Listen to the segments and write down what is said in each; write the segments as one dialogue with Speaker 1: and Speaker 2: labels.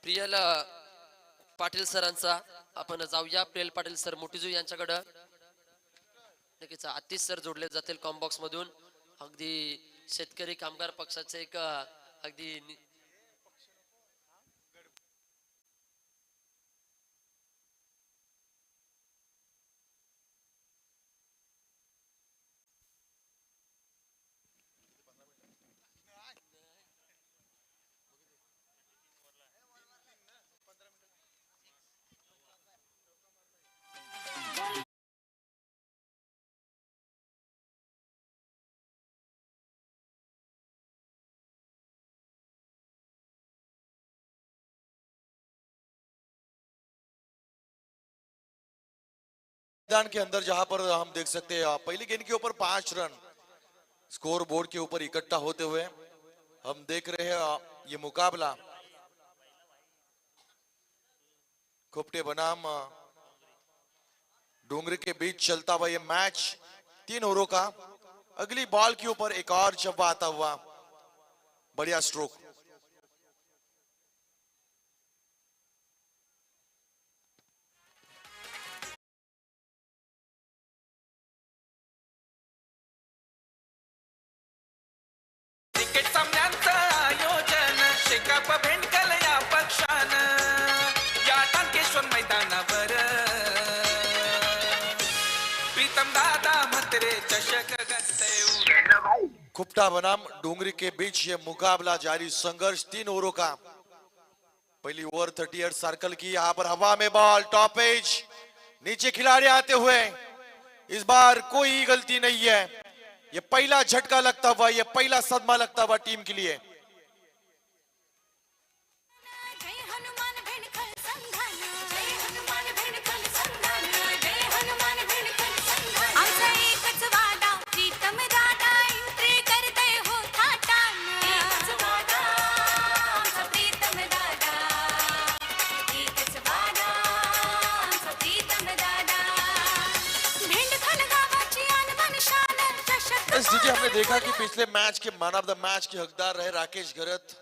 Speaker 1: प्रियल पाटील सरांचा आपण जाऊया. प्रियल पाटील सर मोठीजू यांच्याकडे नक्कीच आतिश सर जोडले जातील कॉम्बॉक्स मधून. अगदी शेतकरी कामगार पक्षाचे एक अगदी
Speaker 2: मैदान के अंदर जहां पर हम देख सकते हैं पहली गेंद के ऊपर 5 रन स्कोर बोर्ड के ऊपर इकट्ठा होते हुए हम देख रहे हैं ये मुकाबला खोपटे बनाम डोंगरी के बीच चलता हुआ ये मैच 3 ओवरों का. अगली बॉल के ऊपर एक और छक्का आता हुआ, बढ़िया स्ट्रोक.
Speaker 3: क्रिकेट सामन्यांचं आयोजन शेकाप भेंडकल या पक्षानं या टांकेश्वर मैदानावर प्रीतम दादा म्हात्रे चषक गणतय.
Speaker 2: खुपटा बनाम डोंगरी के बीच ये मुकाबला जारी. संघर्ष 3 ओवरों का. पहली ओवर 38 सर्कल की. यहां पर हवा में बॉल, टॉप एज, नीचे खिलाड़ी आते हुए. इस बार कोई गलती नहीं है. ये पहला झटका लगता हुआ, ये पहला सदमा लगता हुआ टीम के लिए. जीजे हमने देखा कि पिछले मैच के मैन ऑफ द मैच के हकदार रहे राकेश घरत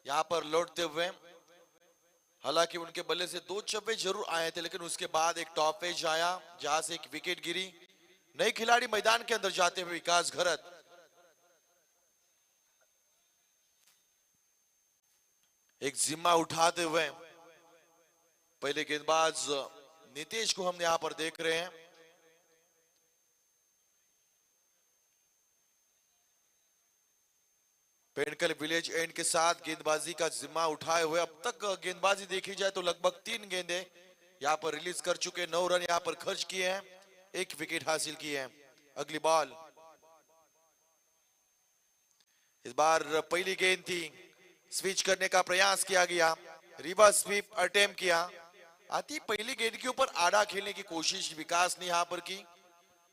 Speaker 2: यहां पर लौटते हुए. हालांकि उनके बल्ले से 2 छक्के जरूर आए थे, लेकिन उसके बाद एक टॉप एज आया जहां से एक विकेट गिरी. नए खिलाड़ी मैदान के अंदर जाते हुए विकास घरत. एक जिम्मा उठाते हुए पहले गेंदबाज नीतीश को हम यहां पर देख रहे हैं. पेंडकल विलेज एंड के साथ गेंदबाजी का जिम्मा उठाए हुए. अब तक गेंदबाजी देखी जाए तो लगभग 3 गेंदे यहां पर रिलीज कर चुके. 9 रन यहां पर खर्च किए हैं, 1 विकेट हासिल किए हैं. अगली बॉल. इस बार पहली गेंद थी, स्विच करने का प्रयास किया गया, रिवर्स स्वीप अटेम्प्ट किया. आती पहली गेंद के ऊपर आड़ा खेलने की कोशिश विकास ने यहां पर की.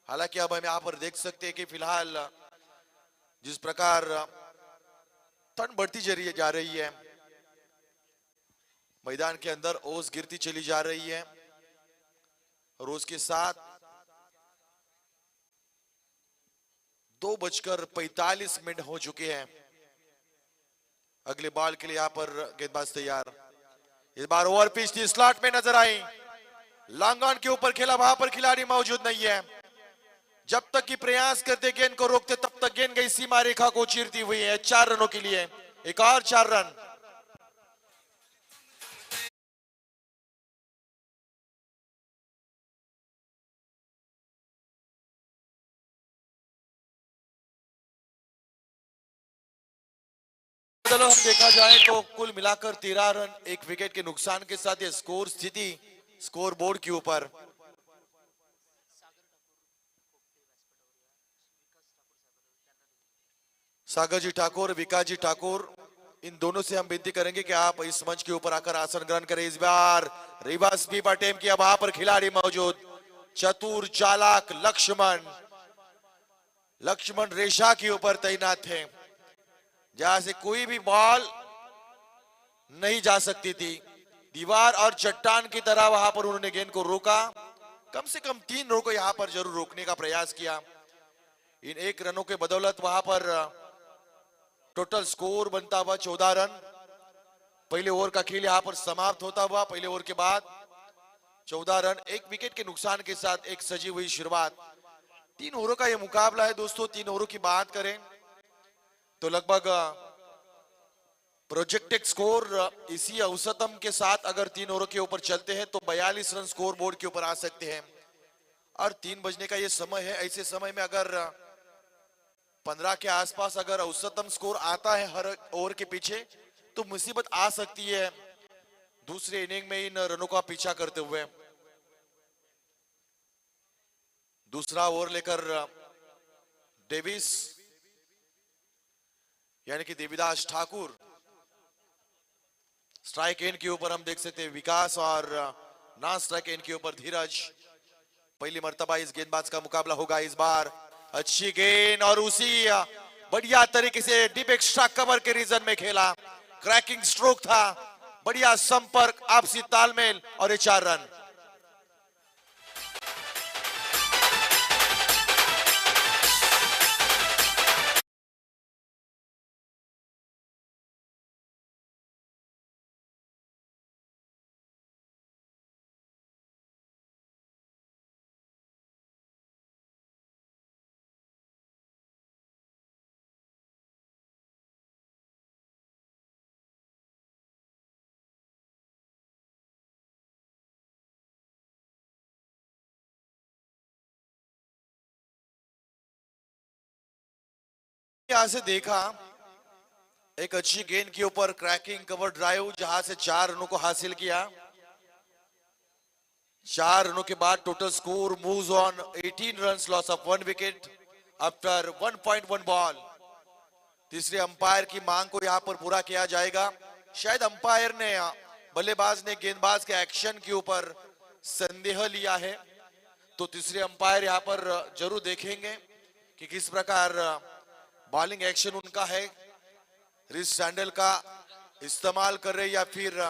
Speaker 2: हालांकि अब हम यहां पर देख सकते हैं कि फिलहाल जिस प्रकार ठंड बढ़ती जा रही है, मैदान के अंदर ओस गिरती चली जा रही है और उसके साथ 2:45 हो चुके हैं. अगले बॉल के लिए यहां पर गेंदबाज तैयार. इस बार ओवर पिच थी, स्लॉट में नजर आई, लॉन्ग के ऊपर खेला, वहां पर खिलाड़ी मौजूद नहीं है. जब तक कि प्रयास करते गेंद को रोकते तब तक गेंद गई सीमा रेखा को चीरती हुई है. 4 रनों के लिए एक और 4 रन. चलो हम देखा जाए तो कुल मिलाकर 13 रन 1 विकेट के नुकसान के साथ ये स्कोर स्थिति स्कोर बोर्ड के ऊपर. सागर जी ठाकुर, विकास जी ठाकुर, इन दोनों से हम विनती करेंगे कि आप इस मंच के ऊपर आकर आसन ग्रहण करें. इस बार रिवर्स स्वीप अटेम्प्ट किया, वहां पर खिलाड़ी मौजूद, चतुर चालाक लक्ष्मण रेशा के ऊपर तैनात थे, जहां से कोई भी बॉल नहीं जा सकती थी. दीवार और चट्टान की तरह वहां पर उन्होंने गेंद को रोका. कम से कम 3 रनों को यहां पर जरूर रोकने का प्रयास किया. इन 1 रनों के बदौलत वहां पर टोटल स्कोर बनता हुआ 14 रन. पहले ओवर का खेल यहाँ पर समाप्त होता हुआ। पहले ओवर के बाद 14 रन, 1 विकेट के नुकसान के साथ एक सजी हुई शुरुआत। 3 ओवरों का यह मुकाबला है दोस्तों। 3 ओवरों की बात करें तो लगभग प्रोजेक्टेड स्कोर इसी औसतम के साथ अगर 3 ओवरों के ऊपर चलते हैं तो 42 रन स्कोर बोर्ड के ऊपर आ सकते हैं। और 3 बजने का ये समय है। ऐसे समय में अगर 15 के आसपास अगर औसतम स्कोर आता है हर ओवर के पीछे तो मुसीबत आ सकती है दूसरे इनिंग में इन रनों का पीछा करते हुए। दूसरा ओवर लेकर डेविस यानी कि देवीदास ठाकुर, स्ट्राइक एंड के ऊपर हम देख सकते हैं विकास और नॉन स्ट्राइक एंड के ऊपर धीरज। पहली मर्तबा इस गेंदबाज का मुकाबला होगा इस बार। अच्छी गेंद और उसी बढ़िया तरीके से डीप एक्स्ट्रा कवर के रीजन में खेला। क्रैकिंग स्ट्रोक था, बढ़िया संपर्क, आपसी तालमेल और ये 4 रन। यहां से देखा एक अच्छी गेंद के ऊपर क्रैकिंग कवर ड्राइव जहां से 4 रनों को हासिल किया। 4 रनों के बाद total score moves on 18 runs, loss of 1 wicket after 1.1 ball. तीसरे अंपायर की मांग को यहां पर पूरा किया जाएगा। शायद अंपायर ने बल्लेबाज ने गेंदबाज के एक्शन के ऊपर संदेह लिया है तो तीसरे अंपायर यहां पर जरूर देखेंगे कि किस प्रकार बॉलिंग एक्शन उनका है, रिस्ट सैंडल का इस्तेमाल कर रहे या फिर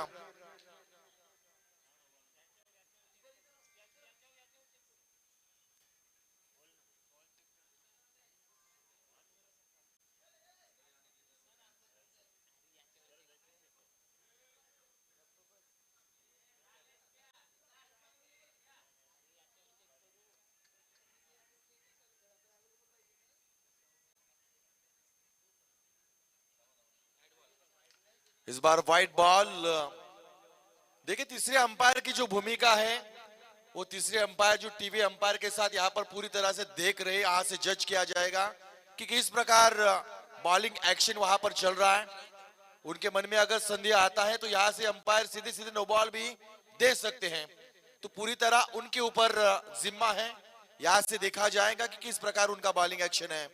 Speaker 2: इस बार वाइड बॉल। देखिए तीसरे अंपायर की जो भूमिका है वो तीसरे अंपायर जो टीवी अंपायर के साथ यहाँ पर पूरी तरह से देख रहे, यहाँ से जज किया जाएगा कि किस प्रकार बॉलिंग एक्शन वहां पर चल रहा है। उनके मन में अगर संदेह आता है तो यहाँ से अंपायर सीधे सीधे नो बॉल भी दे सकते हैं। तो पूरी तरह उनके ऊपर जिम्मा है, यहाँ से देखा जाएगा कि किस प्रकार उनका बॉलिंग एक्शन है।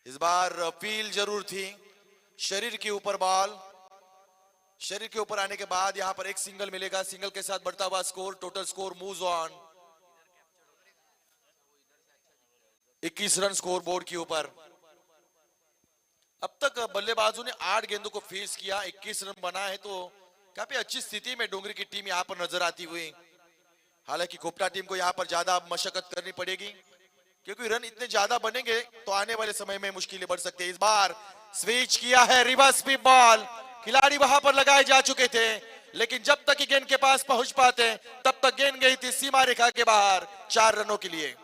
Speaker 2: इस बार फील जरूर थी, शरीर के ऊपर बॉल, शरीर के ऊपर आने के बाद यहां पर एक सिंगल मिलेगा। सिंगल के साथ बढ़ता हुआ score, total score moves on 21 run scoreboard के ऊपर। अब तक बल्लेबाजों ने 8 गेंदों को फेस किया, 21 रन बना है तो काफी अच्छी स्थिति में डोंगरी की टीम यहां पर नजर आती हुई। हालांकि कोपटा टीम को यहां पर ज्यादा मशक्कत करनी पड़ेगी क्योंकि रन इतने ज्यादा बनेंगे तो आने वाले समय में मुश्किलें बढ़ सकती है। इस बार स्विच किया है, रिवर्स स्पीड बॉल, खिलाड़ी वहां पर लगाए जा चुके थे लेकिन जब तक गेंद के पास पहुंच पाते तब तक गेंद गई थी सीमा रेखा के बाहर 4 रनों के लिए।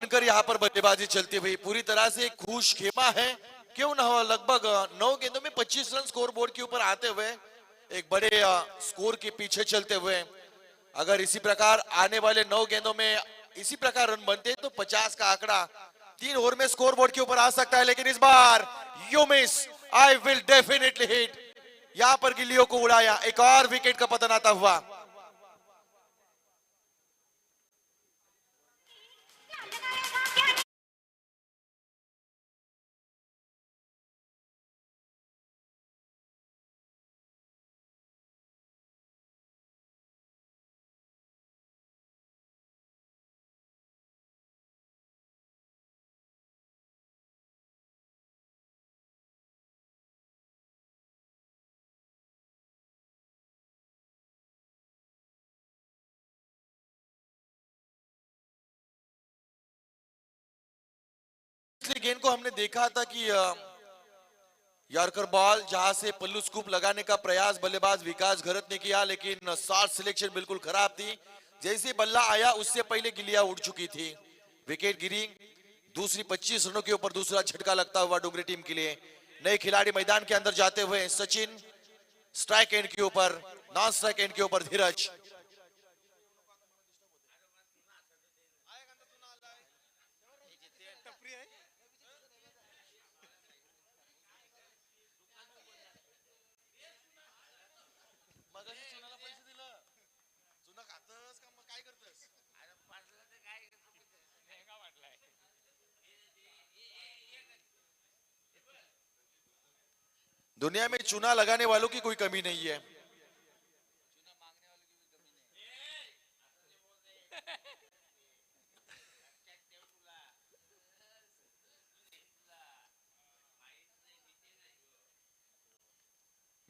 Speaker 2: कर यहाँ पर बल्लेबाजी चलती हुई पूरी तरह से खुश खेमा है, क्यों ना हो। लगभग 9 गेंदों में 25 रन स्कोर बोर्ड के ऊपर आते हुए एक बड़े स्कोर के पीछे चलते हुए अगर इसी प्रकार आने वाले 9 गेंदों में इसी प्रकार रन बनते तो 50 का आंकड़ा 3 ओवर में स्कोर बोर्ड के ऊपर आ सकता है। लेकिन इस बार you miss, I will definitely hit, यहां पर गिल्लियों को उड़ाया, एक और विकेट का पतन आता हुआ। पिछले गेंद को हमने देखा था कि यार्कर बॉल जहां से पल्लू स्कूप लगाने का प्रयास बल्लेबाज विकास घरत ने किया, लेकिन शॉट सिलेक्शन बिल्कुल खराब थी। जैसे बल्ला आया उससे पहले गिलिया उड़ चुकी थी, विकेट गिरी। दूसरी 25 रनों के ऊपर दूसरा झटका लगता हुआ डोंगरी टीम के लिए। नए खिलाड़ी मैदान के अंदर जाते हुए सचिन स्ट्राइक एंड के ऊपर, नॉन स्ट्राइक एंड के ऊपर धीरज। दुनिया में चूना लगाने वालों की कोई कमी नहीं है।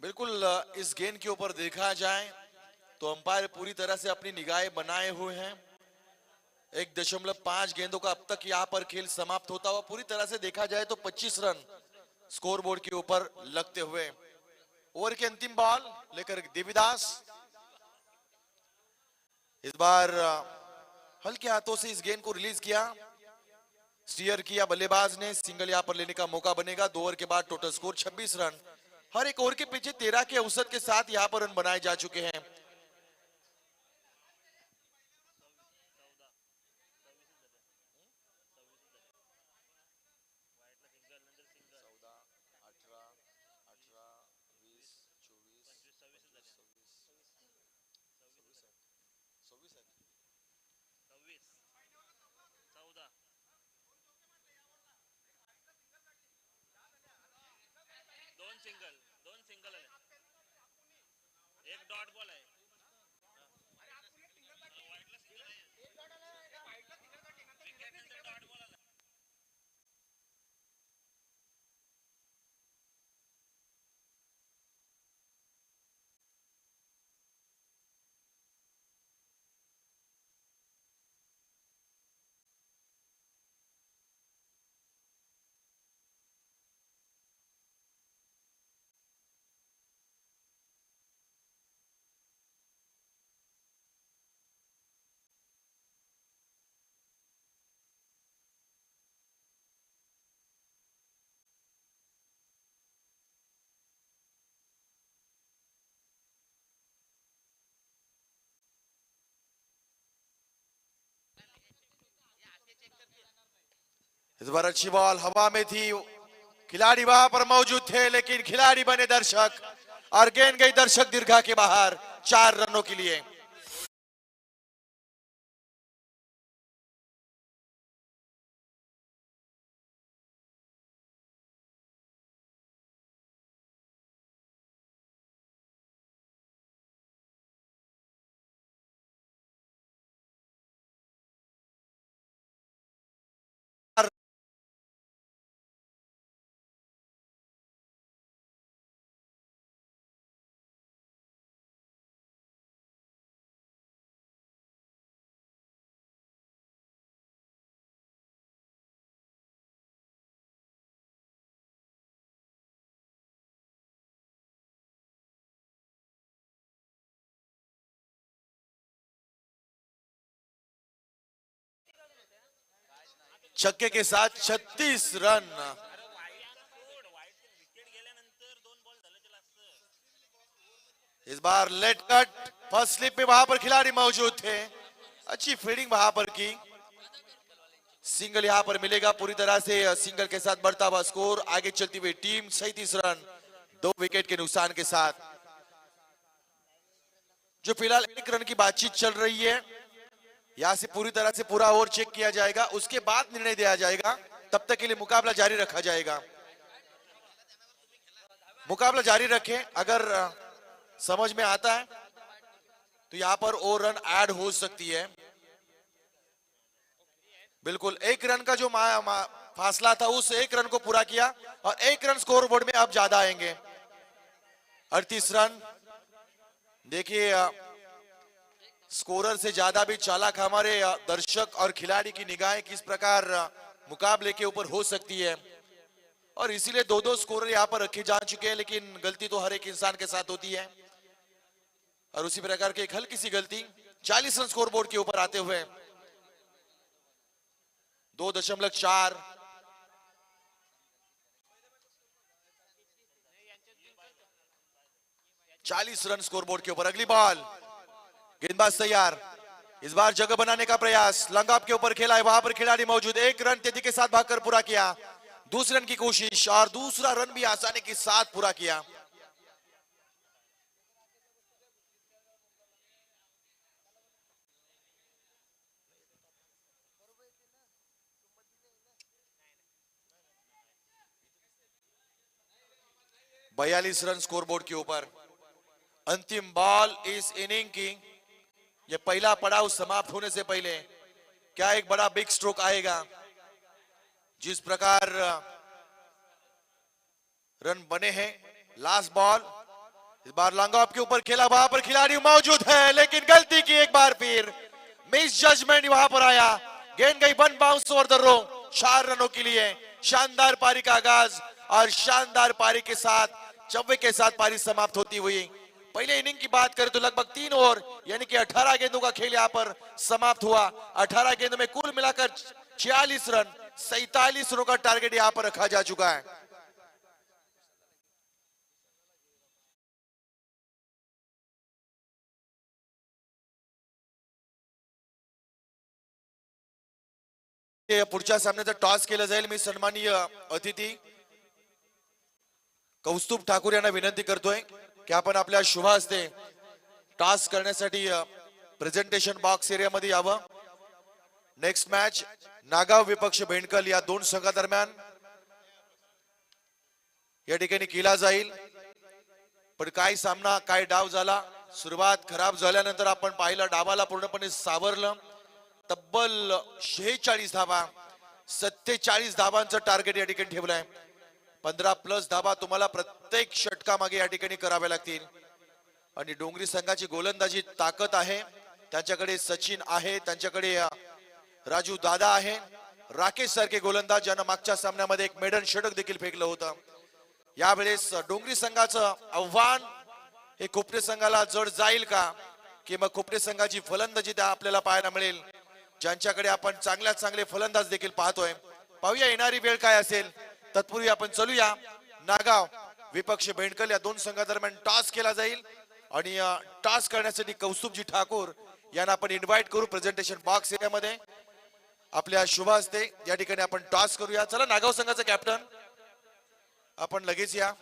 Speaker 2: बिल्कुल इस गेंद के ऊपर देखा जाए तो अंपायर पूरी तरह से अपनी निगाहें बनाए हुए हैं। 1.5 गेंदों का अब तक यहां पर खेल समाप्त होता हुआ पूरी तरह से देखा जाए तो 25 रन स्कोर बोर्ड के ऊपर लगते हुए। ओवर की अंतिम बॉल लेकर देवीदास इस बार हल्के हाथों से इस गेंद को रिलीज किया, स्टीयर किया बल्लेबाज ने। सिंगल यहां पर लेने का मौका बनेगा। 2 ओवर के बाद टोटल स्कोर 26 रन। हर एक ओवर के पीछे 13 के औसत के साथ यहां पर रन बनाए जा चुके हैं।
Speaker 4: दोन सिंगल आले, एक डॉट बॉल आहे।
Speaker 2: इस बार अच्छी बॉल हवा में थी, खिलाड़ी वहां पर मौजूद थे लेकिन खिलाड़ी बने दर्शक और गेंद गई दर्शक दीर्घा के बाहर 4 रनों के लिए। छक्के के साथ 36 रन। इस बार लेट कट फर्स्ट स्लिप में वहां पर खिलाड़ी मौजूद थे, अच्छी फील्डिंग वहां पर की। सिंगल यहां पर मिलेगा पूरी तरह से, सिंगल के साथ बढ़ता हुआ स्कोर। आगे चलती हुई टीम 37 रन 2 विकेट के नुकसान के साथ। जो फिलहाल 1 रन की बातचीत चल रही है, यहां से पूरी तरह से पूरा ओवर चेक किया जाएगा, उसके बाद निर्णय दिया जाएगा। तब तक के लिए मुकाबला जारी रखा जाएगा। मुकाबला जारी रखें, अगर समझ में आता है तो यहां पर और रन ऐड हो सकती है। बिल्कुल 1 रन का जो फासला था उस 1 रन को पूरा किया और 1 रन स्कोर बोर्ड में अब ज्यादा आएंगे। 38 रन। देखिए स्कोरर से ज्यादा भी चालाक हमारे दर्शक और खिलाड़ी की निगाहें किस प्रकार मुकाबले के ऊपर हो सकती है और इसीलिए दो दो स्कोर यहाँ पर रखे जा चुके हैं, लेकिन गलती तो हर एक इंसान के साथ होती है और उसी प्रकार की एक हल्की सी गलती 40 रन स्कोर बोर्ड के ऊपर आते हुए 2.4 40 रन स्कोर बोर्ड के ऊपर। अगली बॉल, गेंदबाज तैयार, इस बार जगह बनाने का प्रयास, लंग ऑफ के ऊपर खेला है, वहां पर खिलाड़ी मौजूद, एक रन तेजी के साथ भागकर पूरा किया, दूसरे रन की कोशिश और दूसरा रन भी आसानी के साथ पूरा किया। बयालीस रन स्कोर बोर्ड के ऊपर। अंतिम बॉल इस इनिंग की, यह पहला पड़ाव समाप्त होने से पहले क्या एक बड़ा बिग स्ट्रोक आएगा। जिस प्रकार रन बने हैं, लास्ट बॉल, इस बार लॉन्ग ऑफ के ऊपर खेला, वहां पर खिलाड़ी मौजूद है लेकिन गलती की एक बार फिर, मिस जजमेंट वहां पर आया, गेंद गई one bounce over the rope. 4 रनों के लिए शानदार पारी का आगाज और शानदार पारी के साथ चौवे के साथ पारी समाप्त होती हुई। पहले इनिंग की बात करें तो लगभग 3 ओवर यानी कि 18 गेंदों का खेल यहां पर समाप्त हुआ। 18 गेंदों में कुल मिलाकर 46 रन, 47 रनों का टारगेट यहां पर रखा जा चुका है। पुढच्या सामन्याचा टॉस केला जाईल। मी सन्माननीय अतिथी कौस्तुभ ठाकूर यांना विनंती करतोय की आपण आपल्या शुभ हस्ते टॉस करण्यासाठी प्रेझेंटेशन बॉक्स एरिया मध्ये यावं। नेक्स्ट मॅच नागाव विपक्ष भेंडकल या दोन संघादरम्यान या ठिकाणी केला जाईल। पण काय सामना, काय डाव झाला, सुरुवात खराब झाल्यानंतर आपण पाहिलं डावाला पूर्णपणे सावरलं। तब्बल 46 धावा, 47 धावांचं टार्गेट या ठिकाणी ठेवलंय। 15+ धावा तुम्हाला प्रत्येक षटकामागे या ठिकाणी कराव्या लागतील आणि डोंगरी संघाची गोलंदाजी ताकद आहे, त्यांच्याकडे सचिन आहे, त्यांच्याकडे राजू दादा आहे, राकेश सारखे गोलंदाज ज्यांना मागच्या सामन्यामध्ये एक मेडन षटक देखील फेकलं होतं। यावेळेस डोंगरी संघाचं आव्हान हे खोपटे संघाला जड जाईल का, की मग खोपटे संघाची फलंदाजी त्या आपल्याला पाहायला मिळेल, ज्यांच्याकडे आपण चांगले फलंदाज देखील पाहतोय। पाहूया येणारी वेळ काय असेल। तत्पूर्वी आपण चलूया नागाव विपक्ष भेंडकल या दोन संघादरम्यान टॉस केला जाईल आणि टॉस करण्यासाठी कौस्तुभजी ठाकूर यांना आपण इन्व्हाइट करू प्रेझेंटेशन बॉक्स एरियामध्ये। आपल्या शुभ हस्ते या ठिकाणी आपण टॉस करूया। चला नागाव संघाचा कॅप्टन आपण लगेच या।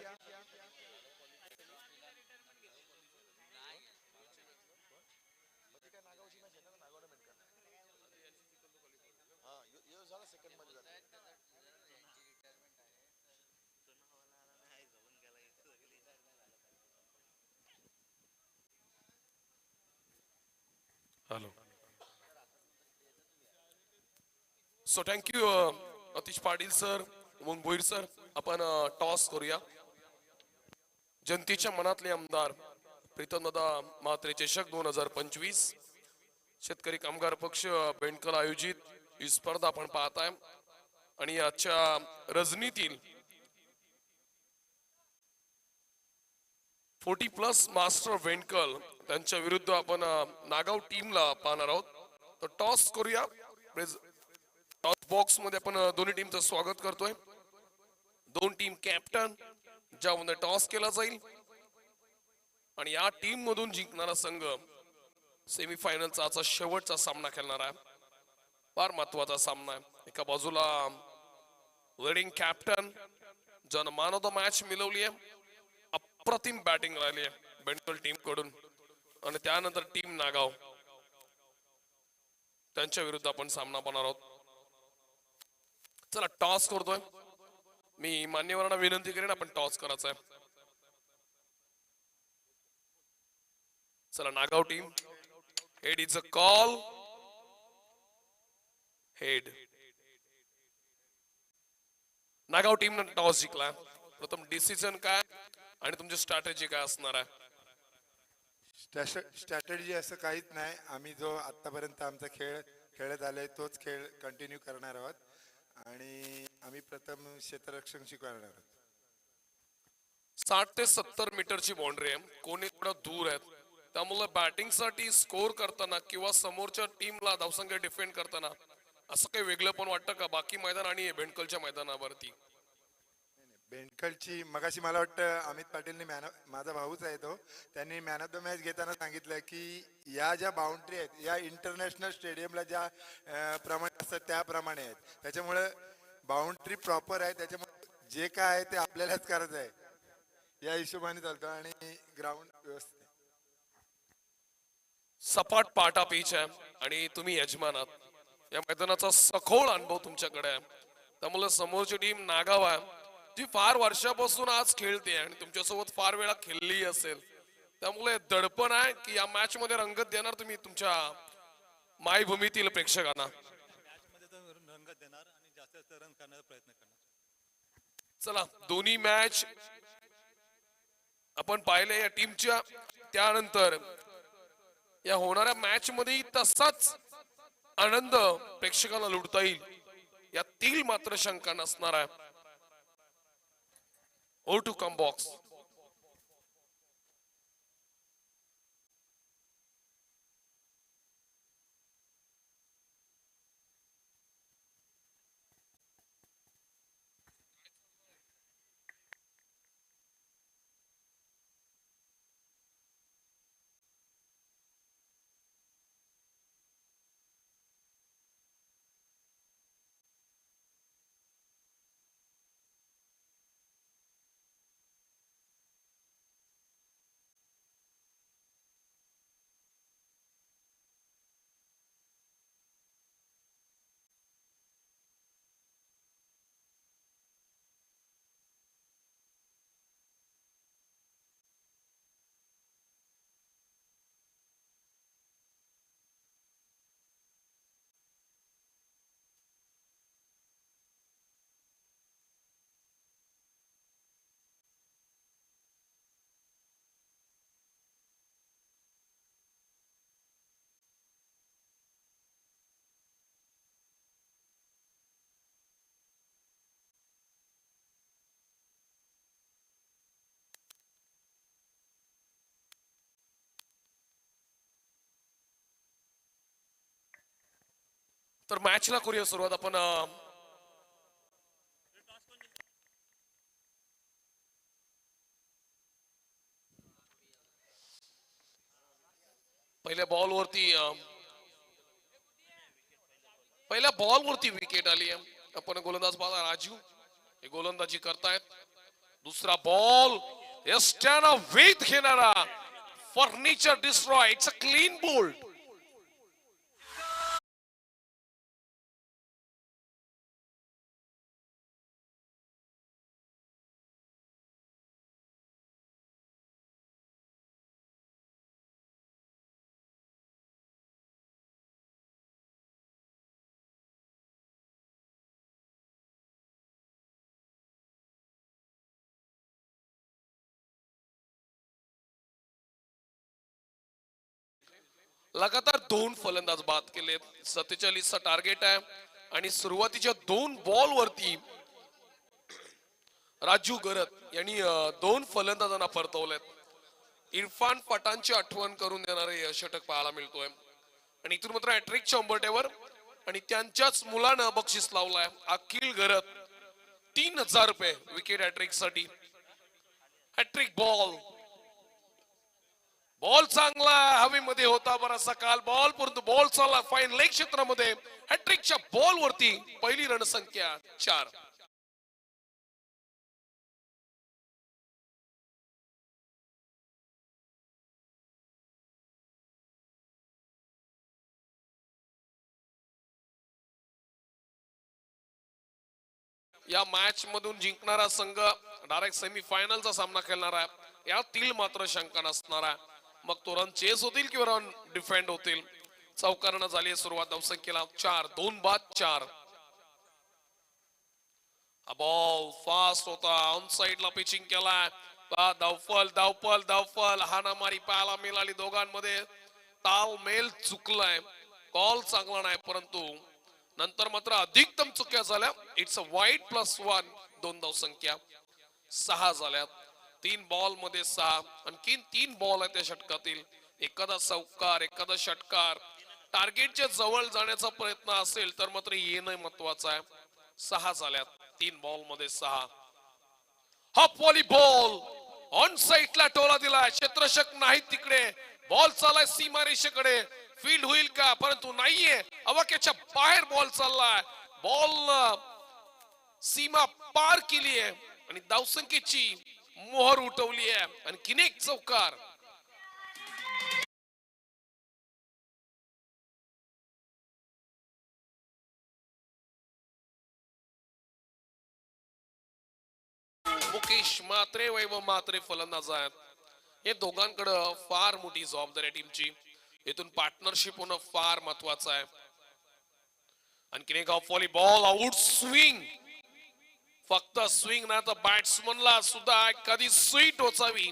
Speaker 5: Hello. So thank you, Atish Patil sir, Umang Bhoir sir. आपण टॉस करूया। जनतेच्या मनातले आमदार प्रीतमदादा म्हात्रे चषक 2025 शेतकरी कामगार पक्ष बेंडकल आयोजित ही स्पर्धा आपण पाहताय आणि आजच्या रजनीतील 40+ मास्टर बेंडकल त्यांच्या विरुद्ध आपण नागाव टीमला पाहणार आहोत। तर टॉस करूया। टॉस बॉक्स मध्ये आपण दोन्ही टीमचं स्वागत करतोय। दोन टीम कॅप्टन ज्यामध्ये टॉस केला जाईल आणि या टीम मधून जिंकणारा संघ सेमीफायनलचा आजचा शेवटचा सामना खेळणार आहे। फार महत्वाचा सामना आहे। एका बाजूला लीडिंग कॅप्टन ज्यानं मॅन ऑफ द मॅच मिळवली आहे, अप्रतिम बॅटिंग राहिली आहे बेंडकल टीम कडून, आणि त्यानंतर टीम नागाव त्यांच्या विरुद्ध आपण सामना पाहणार आहोत। चला टॉस करतोय। मी मान्यवरांना विनंती करेन आपण टॉस करायचा आहे। चला Nagaon team, head is a call, head. Nagaon team ने टॉस जिंकला। प्रथम डिसिजन काय आणि तुमची स्ट्रॅटेजी काय असणार आहे?
Speaker 6: स्ट्रॅटेजी असं काहीच नाही। आम्ही जो आतापर्यंत आमचा खेळ खेळत आलोय तोच खेळ कंटिन्यू करणार आहोत आणि आम्ही प्रथम क्षेत्ररक्षण शिकवणार आहोत.
Speaker 5: 60 ते 70 मीटरची बाउंड्री आहे, कोणी थोडं दूर आहेत, त्यामुळे बॅटिंगसाठी स्कोर करताना किंवा समोरच्या टीमला धावसंख्या डिफेंड करताना असं काही वेगळं पण वाटतं का बाकी मैदान आणि भेंडकलच्या मैदानावरती?
Speaker 6: बेंडकलची मगाशी मला वाटतं अमित पाटीलने माझा भाऊच आहे तो, त्यांनी मॅन ऑफ द मॅच घेताना सांगितलं की या ज्या बाउंड्री आहेत या इंटरनॅशनल स्टेडियमला ज्या प्रमाणे असतात त्याप्रमाणे आहेत, त्याच्यामुळे बाउंड्री प्रॉपर आहे, त्याच्यामुळे जे काय आहे ते आपल्यालाच करायचं आहे या हिशोबाने चालतो आणि ग्राउंड व्यवस्थित आहे.
Speaker 5: सपाट पाटा पिच आहे आणि तुम्ही यजमान आहात, या मैदानाचा सखोल अनुभव तुमच्याकडे आहे, त्यामुळे समोरची टीम नागाव आहे जी फार वर्षापासून आज खेळते आणि तुमच्यासोबत फार वेळा खेळली असेल, त्यामुळे दडपण आहे की या मॅच मध्ये रंगत देणार तुम्ही तुमच्या मायभूमीतील प्रेक्षकांना?
Speaker 7: रंगत देणार आणि जास्त रन करण्याचा प्रयत्न करणार.
Speaker 5: चला, दोन्ही मॅच आपण पाहिले या टीमच्या, त्यानंतर या होणाऱ्या मॅच मध्ये तसाच आनंद प्रेक्षकाला लुटता येईल यातील मात्र शंका नसणार आहे. Oh to comm box. तर मॅचला करूया सुरुवात आपण. पहिल्या बॉलवरती विकेट आली आहे. आपण गोलंदाज पाहता राजू हे गोलंदाजी करतायत. दुसरा बॉल एस्ट्याना वेध घेणारा furniture destroy. It's a clean bowled. लगातार 2 फलंदाज बाद केले. 47चा टार्गेट आहे आणि सुरुवातीच्या 2 बॉल वरती राजू गरत यांनी 2 फलंदाजांना परतवलेत. इरफान पठाणची आठवण करून देणारे षटक पाहायला मिळतोय आणि इथून मात्र हॅट्रिकच्या उंबरठ्यावर आणि त्यांच्याच मुलानं बक्षीस लावलाय. अखिल गरत 3000 रुपये विकेट हॅट्रिक साठी. हॅट्रिक बॉल चांगला हवेमध्ये होता बराचसा काल बॉल, परंतु बॉल चालला फाईन लेग क्षेत्रामध्ये. हॅट्रिकच्या बॉल वरती पहिली रणसंख्या 4. या मॅच मधून जिंकणारा संघ डायरेक्ट सेमीफायनलचा सामना खेळणार आहे. यातील मात्र शंका नसणार आहे. मग तो रन चेस होतील किंवा रन डिफेंड होतील. चौकारानं झाली सुरुवात. धावसंख्येला 4. 2 बाद 4. बॉल फास्ट होता. ऑन साइडला पिचिंग केलाय. धावफल हाणामारी पाहायला मिळाली. दोघांमध्ये तालमेल चुकलाय. कॉल चांगला नाही, परंतु नंतर मात्र अधिकतम चुक्या झाल्या. इट्स अ वाईड +1 2 धावसंख्या 6 झाल्यात. 3 बॉल मध्ये 6. आणखीन 3 बॉल आहेत त्या षटकातील. एखादा चौकार एखादा षटकार टार्गेटच्या जवळ जाण्याचा प्रयत्न असेल तर मात्र येणं महत्वाचं आहे. 6 झाल्यात 3 बॉल मध्ये 6. हा व्हॉलीबॉल ऑन साइडला टोला दिलाय. क्षेत्ररक्षक नाही तिकडे. बॉल चाललाय सीमारेषेकडे. फील्ड होईल का? परंतु नाहीये. अवाक्याच्या बाहेर बॉल चाललाय. बॉल सीमा पार केली आहे आणि धावसंख्येची मोहर उठवली आहे. आणखीन एक चौकार. मुकेश मात्रे वैभव मात्रे फलंदाज आहेत. हे दोघांकडे फार मोठी जबाबदारी आहे टीमची. इथून पार्टनरशिप होणं फार महत्वाचं आहे. आणखीन एक व्हॉलीबॉल आउट स्विंग. फक्त स्विंग नाही तर बॅट्समनला सुद्धा एखादी स्वी टोचावी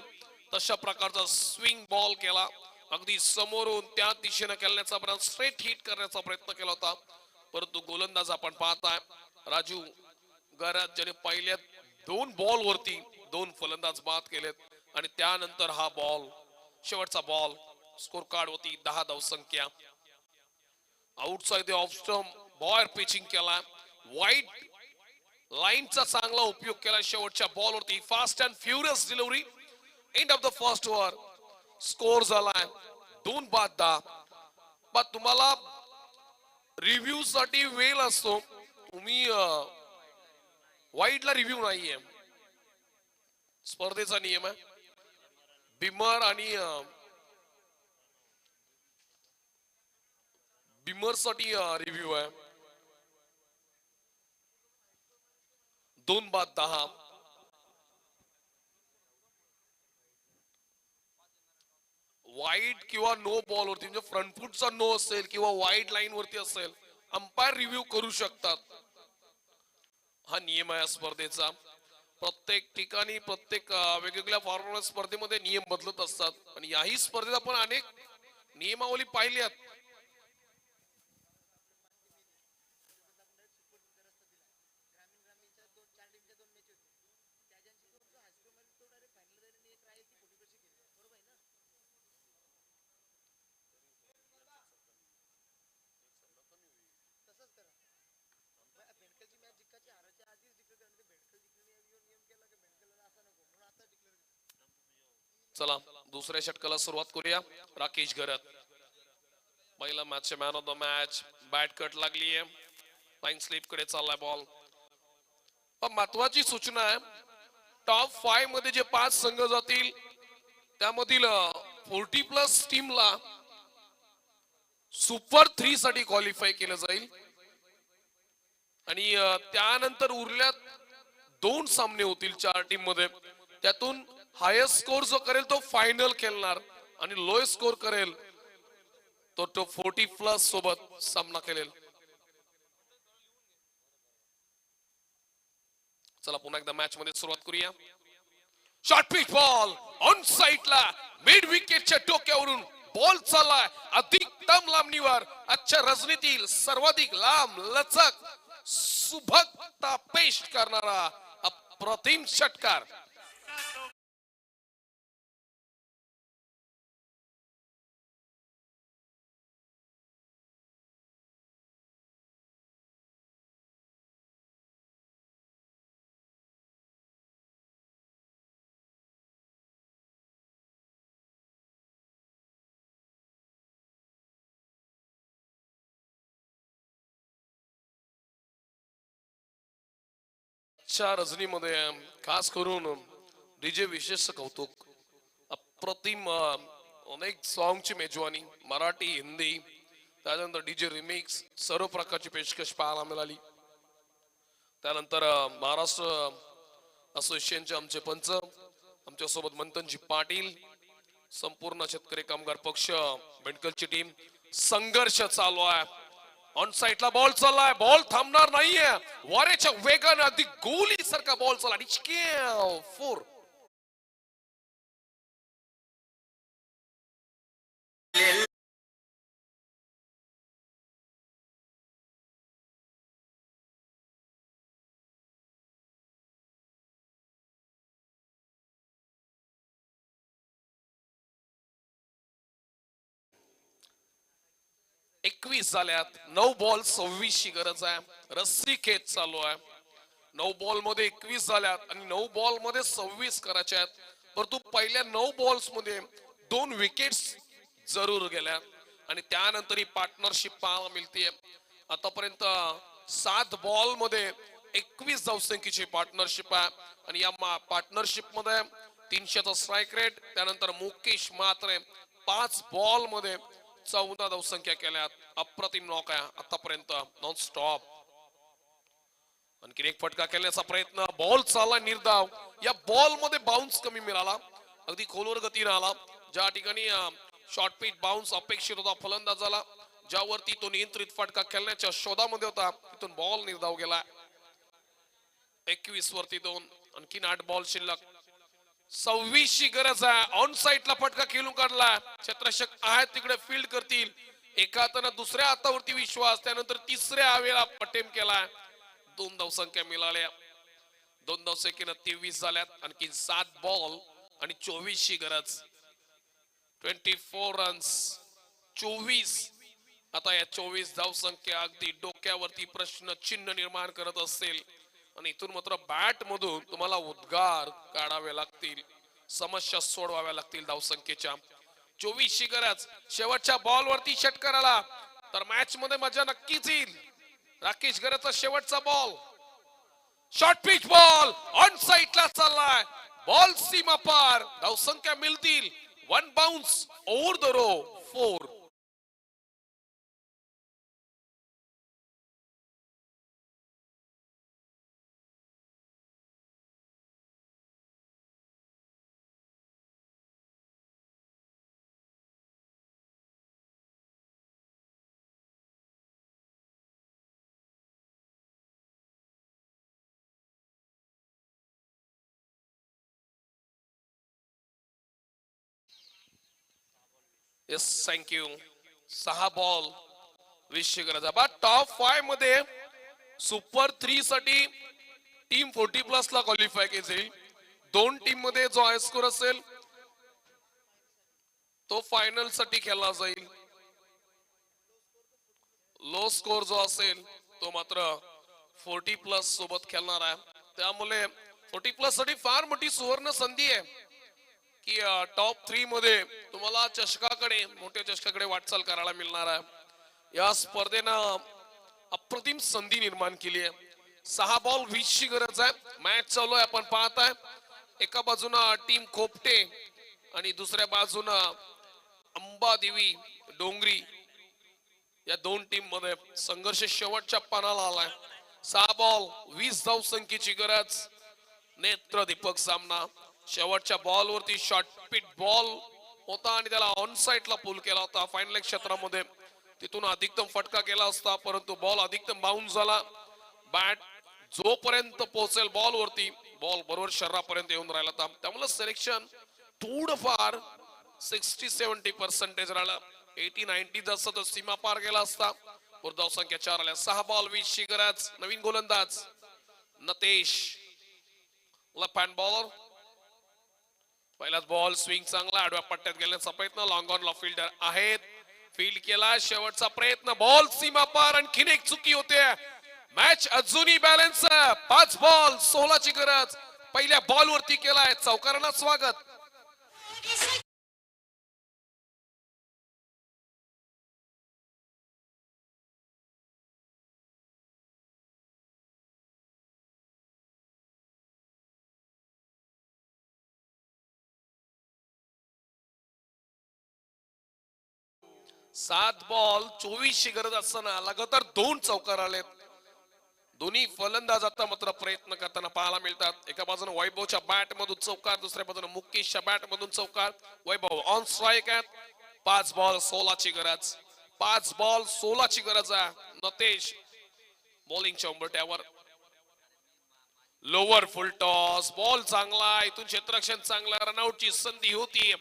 Speaker 5: तशा प्रकारचा स्विंग बॉल केला. अगदी समोरून त्या दिशेने खेळण्याचा प्रयत्न स्ट्रेट हिट करण्याचा प्रयत्न केला होता. परंतु गोलंदाज आपण पाहताय राजू गरात ज्याने पहिल्या 2 बॉल वरती 2 फलंदाज बाद केलेत आणि त्यानंतर हा बॉल शेवटचा बॉल. स्कोर कार्ड होती 10 धावसंख्या. आउटसाइड द ऑफ स्टंप बॉयर पिचिंग केला. वाईड लाईनचा चांगला उपयोग केला शेवटच्या बॉल वरती. Fast and furious delivery. End of the first over. Score झालाय 2 बाद 10. पण तुम्हाला रिव्ह्यू साठी वेळ असतो. तुम्ही वाईडला रिव्ह्यू नाहीये. स्पर्धेचा नियम आहे. बिमर आणि बिमर साठी रिव्ह्यू आहे. 2 बाद 10. वाईड किंवा नो बॉल वरती म्हणजे फ्रंट फुटचा नो असेल किंवा वाईड लाईन वरती असेल अंपायर रिव्ह्यू करू शकतात. हा नियम आहे स्पर्धेचा. प्रत्येक ठिकाणी प्रत्येक वेगवेगळ्या फॉर्मॅट स्पर्धेमध्ये नियम बदलत असतात आणि याही स्पर्धेत आपण अनेक नियमावली पाहिल्यात. चला दुसऱ्या षटकाला सुरुवात करूया. राकेश गरत पहिला match man of the match. Bat cut लागली आहे. लाईन स्लिप कडे चाललाय बॉल. पण महत्वाची सूचना आहे टॉप 5 मध्ये जे 5 संघ जातील त्यामधील 40+ टीमला सुपर 3 साठी क्वालिफाय केलं जाईल आणि त्यानंतर उरल्यात 2 सामने होतील 4 टीम मध्ये. त्यातून हायेस्ट स्कोर जो करेल तो फायनल खेळणार आणि लोएस्ट स्कोर करेल तो 40+ सोबत सामना खेळेल. चला पुन्हा एकदा मॅच मध्ये सुरुवात करूया. शॉर्ट पिच बॉल ऑन साइडला मिड विकेटच्या टोक्यावरून बॉल चाललाय अधिकतम लांबणीवर. आजच्या रजनीतील सर्वाधिक लांब लचक सुबकता पेश करणारा अप्रतिम षटकार. रजनीमध्ये खास करून डीजे विशेष कौतुक. अप्रतिम अनेक सॉंगची मेजवानी मराठी हिंदी त्यानंतर डीजे रिमिक्स सर्व प्रकारची पेशकश पाहायला मिळाली. त्यानंतर महाराष्ट्र असोसिएशनचे आमचे पंच आमच्या सोबत मंथनजी पाटील संपूर्ण शेतकरी कामगार पक्ष बेंडकलची टीम. संघर्ष चालू आहे. ऑन साइडला बॉल चाललाय. बॉल थांबणार नाहीये. वाऱ्याच्या वेगाने अगदी गोली सारखा बॉल चालला. 4 21 झाल्यात. 9 बॉल 26 ची गरज आहे. रस्सी खेच चालू आहे. 9 बॉल मध्ये 21 झाल्यात आणि 9 बॉल मध्ये 26 करायच्या आहेत. परंतु पहिल्या 9 बॉल्स मध्ये 2 विकेट्स जरूर गेल्या आणि त्यानंतर ही पार्टनरशिप पाहायला मिळते. आतापर्यंत 7 बॉल मध्ये 21 धावसंख्येची पार्टनरशिप आहे आणि या पार्टनरशिप मध्ये 300चा स्ट्राईक रेट. त्यानंतर मुकेश मात्रे 5 बॉल मध्ये 14 धावसंख्या केल्यात. अप्रतिम नॉक आहे आतापर्यंत नॉन स्टॉप. आणखी एक फटका खेळण्याचा प्रयत्न. बॉल चालला निर्धाव. या बॉल मध्ये बाउन्स कमी मिळाला. अगदी खोलवर गतीने आला. ज्या ठिकाणी शॉर्ट पिच बाउन्स अपेक्षित होता फलंदाजाला, ज्यावरती तो नियंत्रित फटका खेळण्याच्या शोधामध्ये होता, तिथून बॉल निर्धाव गेला. 21 वरती 2. आणखीन 8 बॉल शिल्लक. 26 ची गरज आहे. ऑन साइडला फटका खेळून काढला. क्षेत्ररक्षक आहेत तिकडे फील्ड करतील. एका हातानं दुसऱ्या हातावरती विश्वास. त्यानंतर तिसऱ्या वेळा अटेम्प्ट केला. 2 धावसंख्या मिळाल्या. 2 धावसंख्येनं 23 झाल्यात. आणखी 7 बॉल आणि 24 ची गरज. 24 रन्स 24. आता या 24 धावसंख्या अगदी डोक्यावरती प्रश्न चिन्ह निर्माण करत असेल आणि इथून मात्र बॅट मधून तुम्हाला उद्गार काढावे लागतील, समस्या सोडवाव्या लागतील धावसंख्येच्या. 24 ची गरज. शेवटच्या बॉल वरती षटकाराला तर मॅच मध्ये मजा नक्कीच येईल. राकेश गरजचा शेवटचा ball. Short pitch ball on साइडला चाललाय. बॉल सीमा पार. धावसंख्या मिळतील. 1 bounce over the rope 4. Yes thank you. 6 ball 20 ची गरज आहे. टॉप 5 मध्ये सुपर 3 साठी टीम 40+ ला क्वालिफाय केली. 2 टीम मध्ये जो हाय स्कोर असेल तो फायनल साठी खेळला जाईल. लो स्कोर जो असेल तो मात्र 40+ सोबत खेळणार आहे. त्यामुळे 40+ साठी फार मोठी सुवर्ण संधी आहे की टॉप 3 मध्ये तुम्हाला चषकाकडे, मोठ्या चषकाकडे वाटचाल करायला मिळणार आहे. या स्पर्धेनं अप्रतिम संधी निर्माण केली आहे. 6 बॉल 20 ची गरज आहे. मॅच चालू आहे, आपण पाहताय. एका बाजूला टीम खोपटे आणि दुसऱ्या बाजूला अंबादेवी डोंगरी, या 2 टीम मध्ये संघर्ष शेवटच्या पानाला आलाय. 6 बॉल 20 धावसंख्येची गरज. नेत्र दीपक सामना. शेवटच्या बॉल वरती शॉर्ट पिट बॉल होता आणि त्याला ऑन साइडला पुल केला होता फायनल क्षेत्रामध्ये. तिथून अधिकतम फटका केला असता, परंतु बॉल अधिकतम बाउन्स झाला. बॅट जोपर्यंत पोहोचेल बॉल वरती, बॉल बरोबर शरीरापर्यंत येऊन राहिला होता. त्यामुळे सिलेक्शन थोडंफार 60-70% राहिला. 80-90 जसं तो सीमा पार गेला असता. धावसंख्या 4 आल्या. 6 बॉल 20 ची गरज. नवीन गोलंदाज नतेश, लेफ्ट हँड बॉलर. पहिलाच बॉल स्विंग चांगला. आडव्या पट्ट्यात गेल्याचा प्रयत्न. लॉंग ऑन ला फिल्डर आहेत. फील्ड केला. शेवटचा प्रयत्न. बॉल सीमा पार. आणखीन एक चुकी होते. मॅच अजूनही बॅलन्स. 5 बॉल 16 ची गरज. पहिल्या बॉल वरती केलाय. चौकारांना स्वागत. सात बॉल 24 ची गरज असताना लगातार 2 चौकार आलेत. दोन्ही फलंदाज आता मात्र प्रयत्न करताना पाहायला मिळतात. एका बाजूने वैभवच्या बॅट मधून चौकार, दुसऱ्या बाजूने मुकेशच्या बॅट मधून चौकार. वैभव ऑन स्ट्राईक आहेत. 5 बॉल 16 ची गरज. 5 बॉल 16 ची गरज आहे. नतेश बॉलिंगच्या उंबरठ्यावर. लोअर फुल टॉस. बॉल चांगला. इथून क्षेत्ररक्षण चांगला. रनआउटची संधी होती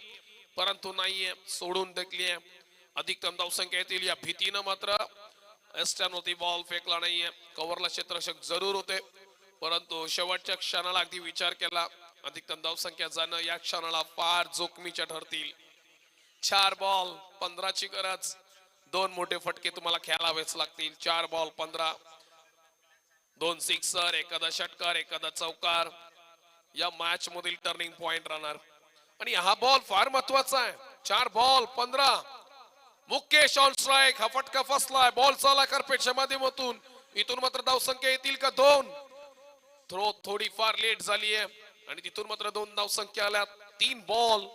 Speaker 5: परंतु नाहीये, सोडून टाकली. अधिकतम धावसंख्या येतील या भीतीनं मात्र एस्टन होती. बॉल फेकला नाहीये. कव्हरला क्षेत्ररक्षक जरूर होते परंतु शेवटच्या क्षणाला अगदी विचार केला. अधिकतम धावसंख्या जाणं या क्षणाला फार जोखमीच्या ठरतील. 4 बॉल 15 ची गरज. दोन मोठे फटके तुम्हाला खेळावेच लागतील. 4 बॉल 15, 2 सिक्सर, एखादा षटकार, एखादा चौकार या मॅच मधील टर्निंग पॉइंट राहणार. आणि हा बॉल फार महत्वाचा आहे. 4 बॉल 15. Mukesh on strike. हा फटका फसलाय. बॉल चाला कार्पेटच्या माध्यमातून. इथून मात्र धावसंख्या येतील का? 2. थ्रो थोडी फार लेट झाली आहे आणि तिथून मात्र 2 धावसंख्या आल्या. 3 बॉल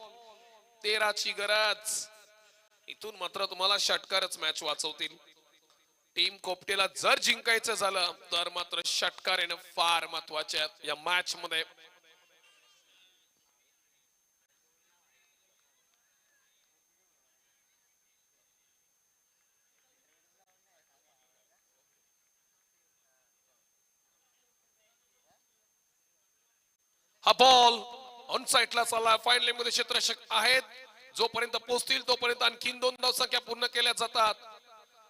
Speaker 5: 13 ची गरज. इथून मात्र तुम्हाला षटकारच मॅच वाचवतील. टीम कोपटेला जर जिंकायचं झालं तर मात्र षटकार येणं फार महत्वाचे आहेत या मॅच मध्ये. हा बॉल ऑन साइडला चालला. फाईन लेग मध्ये क्षेत्ररक्षक आहेत. जोपर्यंत पोहोचतील तोपर्यंत आणखीन 2 धावसंख्या पूर्ण केल्या जातात.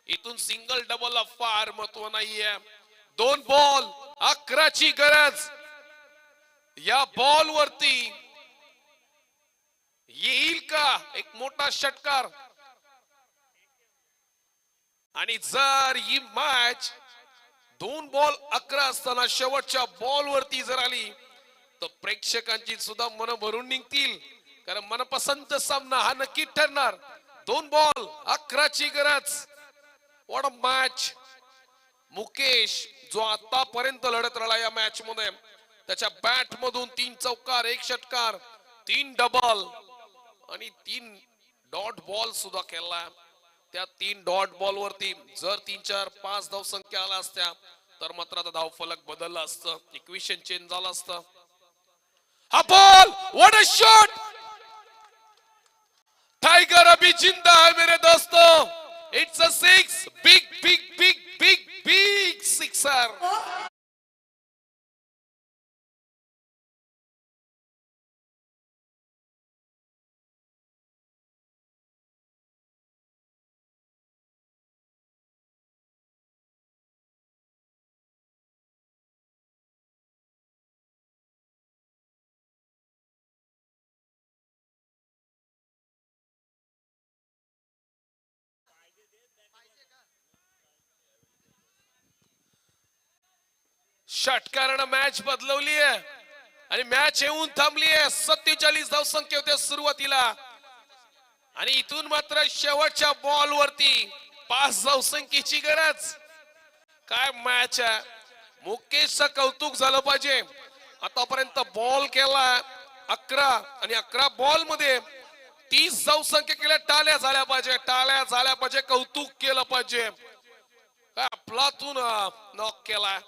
Speaker 5: इथून सिंगल डबलला फार महत्व नाहीये. 2 बॉल 11 ची गरज. या बॉल वरती येईल का एक मोठा षटकार? आणि जर ही मॅच 2 बॉल 11 असताना शेवटच्या बॉल वरती जर आली तर प्रेक्षकांची सुद्धा मन भरून निघतील. कारण मनपसंत सामना हा नक्की ठरणार. 2 बॉल 11 ची गरज. What a match. मुकेश जो आतापर्यंत लढत राहिला या मॅच मध्ये, त्याच्या बॅट मधून 3 चौकार, 1 षटकार, 3 डबल आणि 3 डॉट बॉल सुद्धा खेळला. त्या 3 डॉट बॉल वरती जर 3, 4, 5 धाव संख्या आल्या असत्या तर मात्र आता धाव फलक बदलला असतं. इक्वेशन चेंज झालं असतं. हा ball what a shot. Tiger अभी जिंदा है मेरे दोस्तों. It's a 6. Big big big big big sixer. षटकारानं मॅच बदलवली आहे आणि मॅच येऊन थांबली आहे. 47 धाव संख्या होत्या सुरुवातीला आणि इथून मात्र शेवटच्या बॉल वरती 5 धाव संख्येची गरज. काय मॅच आहे. मुकेशचं कौतुक झालं पाहिजे. आतापर्यंत बॉल केला 11 आणि 11 बॉल मध्ये 30 धाव संख्या केल्या. टाळ्या झाल्या पाहिजे. टाळ्या झाल्या पाहिजे. कौतुक केलं पाहिजे. काय आपलातून नॉक केला.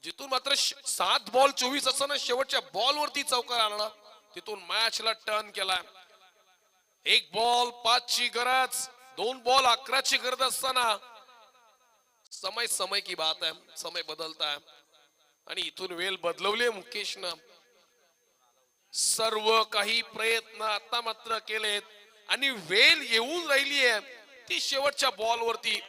Speaker 5: जिथून मात्र 7 बॉल 24 असताना शेवटच्या बॉल वरती चौकार आणला. तिथून मॅचला टर्न केला. 1 बॉल 5 ची गरज. 2 बॉल 11 ची गरज असताना समय समय की बात है. समय बदलता है आणि इथून वेळ बदलवली मुकेशनं. सर्व काही प्रयत्न आता मात्र केलेत आणि वेळ येऊन राहिली आहे ती शेवटच्या बॉल वरती.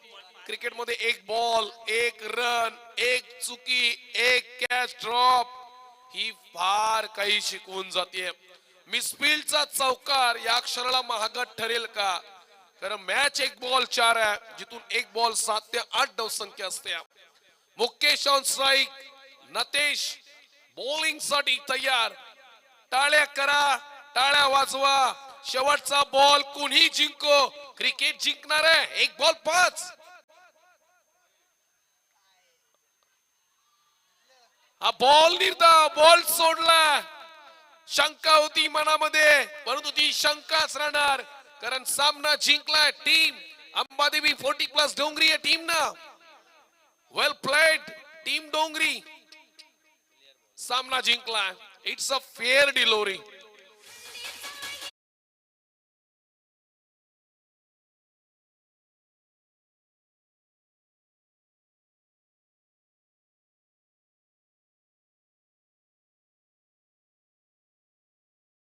Speaker 5: क्रिकेट मध्ये 1 बॉल 1 रन 1 चुकी 1 कॅच ड्रॉप ही फार काही शिकवून जाते. मिसफील्डचा चौकार या क्षणाला महागात ठरेल का? कारण मॅच 1 बॉल 4 आहे जिथून 1 बॉल 7 ते 8 धाव संख्या असते. Mukesh on strike. Natesh bowling साठी तयार. टाळ्या करा. टाळ्या वाजवा. शेवटचा बॉल कुणी जिंको क्रिकेट जिंकणार आहे. 1 बॉल 5. हा बॉल निर्धाव. बॉल सोडला. शंका होती मनामध्ये परंतु ती शंकाच राहणार कारण सामना जिंकलाय टीम अंबादेवी 40+ डोंगरी या टीम ना. वेल प्लेड टीम डोंगरी. सामना जिंकलाय. It's a fair delivery.